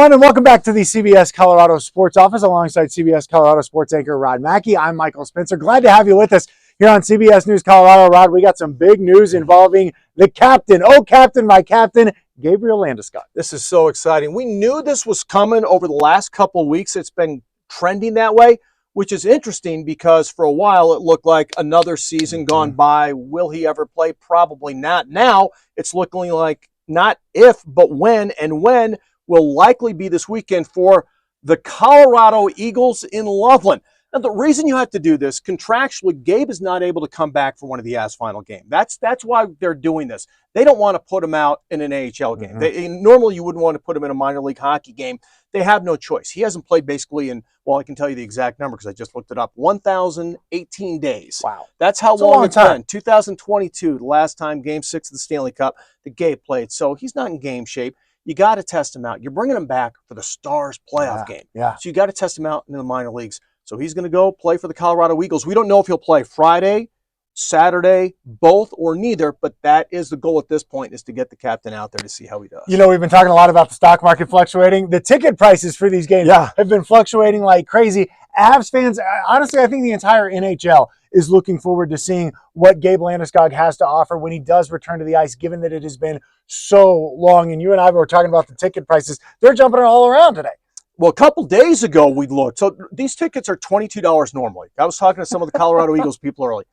everyone, and welcome back to the CBS Colorado Sports Office alongside CBS Colorado Sports anchor Rod Mackey. I'm Michael Spencer. Glad to have you with us here on CBS News Colorado. Rod, we got some big news involving the captain. Oh, captain, my captain, Gabriel Landeskog. This is so exciting. We knew this was coming over the last couple of weeks. It's been trending that way, which is interesting because for a while it looked like another season gone by. Will he ever play? Probably not. Now it's looking like not if, but when, and when will likely be this weekend for the Colorado Eagles in Loveland. Now, the reason you have to do this, contractually, Gabe is not able to come back for one of the Avs final game. That's why they're doing this. They don't want to put him out in an AHL game. Normally, you wouldn't want to put him in a minor league hockey game. They have no choice. He hasn't played basically in, well, I can tell you the exact number because I just looked it up, 1,018 days. Wow. That's how long it's been. 2022, the last time, Game 6 of the Stanley Cup, that Gabe played. So he's not in game shape. You got to test him out. You're bringing him back for the Stars playoff game. So you got to test him out in the minor leagues. So he's going to go play for the Colorado Eagles. We don't know if he'll play Friday, Saturday, both, or neither, but that is the goal at this point, is to get the captain out there to see how he does. You know, we've been talking a lot about the stock market fluctuating. The ticket prices for these games have been fluctuating like crazy. Avs fans, honestly, I think the entire NHL is looking forward to seeing what Gabe Landeskog has to offer when he does return to the ice, given that it has been so long. And you and I were talking about the ticket prices. They're jumping all around today. Well, a couple days ago, we looked. So these tickets are $22 normally. I was talking to some of the Colorado Eagles people early,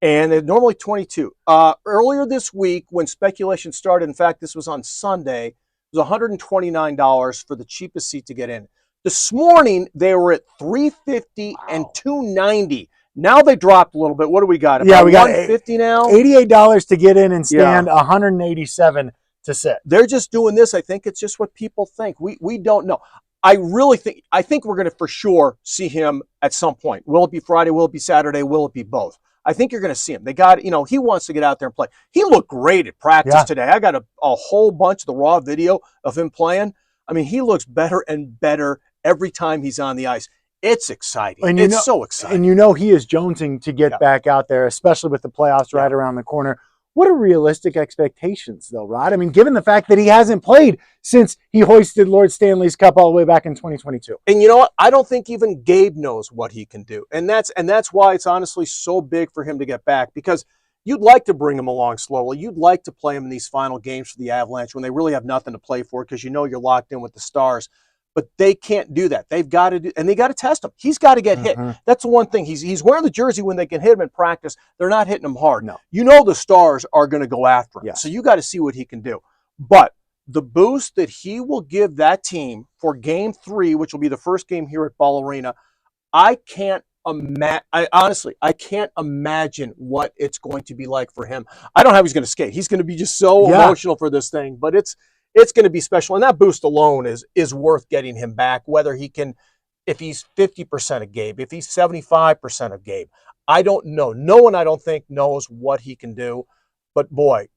and they're normally $22. Earlier this week, when speculation started, in fact, this was on Sunday, it was $129 for the cheapest seat to get in. This morning, they were at $350 and $290. Now they dropped a little bit. What do we got? About we got $150 now? $88 to get in and stand, $187 to sit. They're just doing this. I think it's just what people think. We don't know. I think we're going to for sure see him at some point. Will it be Friday? Will it be Saturday? Will it be both? I think you're going to see him. They got, he wants to get out there and play. He looked great at practice today. I got a whole bunch of the raw video of him playing. I mean, he looks better and better every time he's on the ice. It's exciting. And it's so exciting. And he is jonesing to get back out there, especially with the playoffs right around the corner. What are realistic expectations, though, Rod? I mean, given the fact that he hasn't played since he hoisted Lord Stanley's Cup all the way back in 2022. And you know what? I don't think even Gabe knows what he can do. And that's why it's honestly so big for him to get back, because you'd like to bring him along slowly. You'd like to play him in these final games for the Avalanche when they really have nothing to play for, because you're locked in with the Stars. But they can't do that. They've got to do, and they got to test him. He's got to get hit. That's the one thing. He's wearing the jersey when they can hit him in practice. They're not hitting him hard. No. The Stars are going to go after him. So you got to see what he can do. But the boost that he will give that team for Game 3, which will be the first game here at Ball Arena, I can't imagine what it's going to be like for him. I don't know how he's going to skate. He's going to be just so emotional for this thing, but it's going to be special. And that boost alone is worth getting him back, whether he can, if he's 50% of Gabe, if he's 75% of Gabe. I don't know. No one, I don't think, knows what he can do. But boy,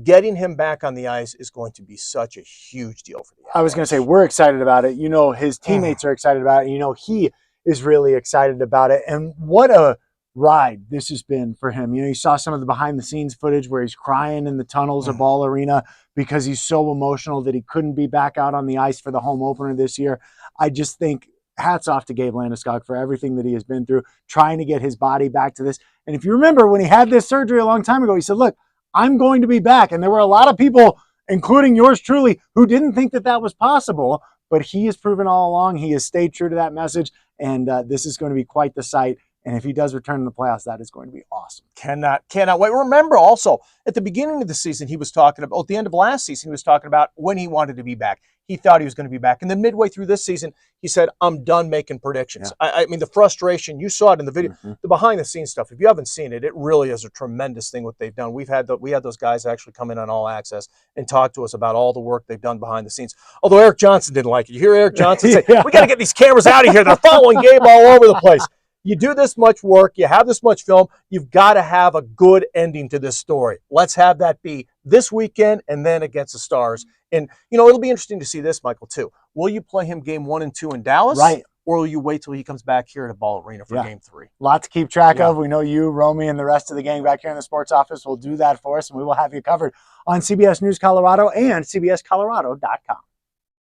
getting him back on the ice is going to be such a huge deal for the Avalanche. I was going to say, we're excited about it. His teammates are excited about it. He is really excited about it. And what a ride this has been for him. You saw some of the behind the scenes footage where he's crying in the tunnels of Ball Arena because he's so emotional that he couldn't be back out on the ice for the home opener this year. I just think hats off to Gabe Landeskog for everything that he has been through, trying to get his body back to this. And if you remember, when he had this surgery a long time ago, he said, look, I'm going to be back. And there were a lot of people, including yours truly, who didn't think that was possible. But he has proven all along, he has stayed true to that message. And this is going to be quite the sight. And if he does return in the playoffs, that is going to be awesome. Cannot wait. Remember also, at the beginning of the season, he was talking about, at the end of last season, he was talking about when he wanted to be back. He thought he was going to be back. And then midway through this season, he said, I'm done making predictions. I mean, the frustration, you saw it in the video, the behind-the-scenes stuff. If you haven't seen it, it really is a tremendous thing what they've done. We had those guys actually come in on All Access and talk to us about all the work they've done behind the scenes. Although Eric Johnson didn't like it. You hear Eric Johnson say, we got to get these cameras out of here. They're following Gabe all over the place. You do this much work, you have this much film, you've got to have a good ending to this story. Let's have that be this weekend and then against the Stars. And, it'll be interesting to see this, Michael, too. Will you play him Game 1 and 2 in Dallas? Right. Or will you wait till he comes back here to Ball Arena for Game 3? A lot to keep track of. We know you, Romy, and the rest of the gang back here in the sports office will do that for us, and we will have you covered on CBS News Colorado and CBSColorado.com.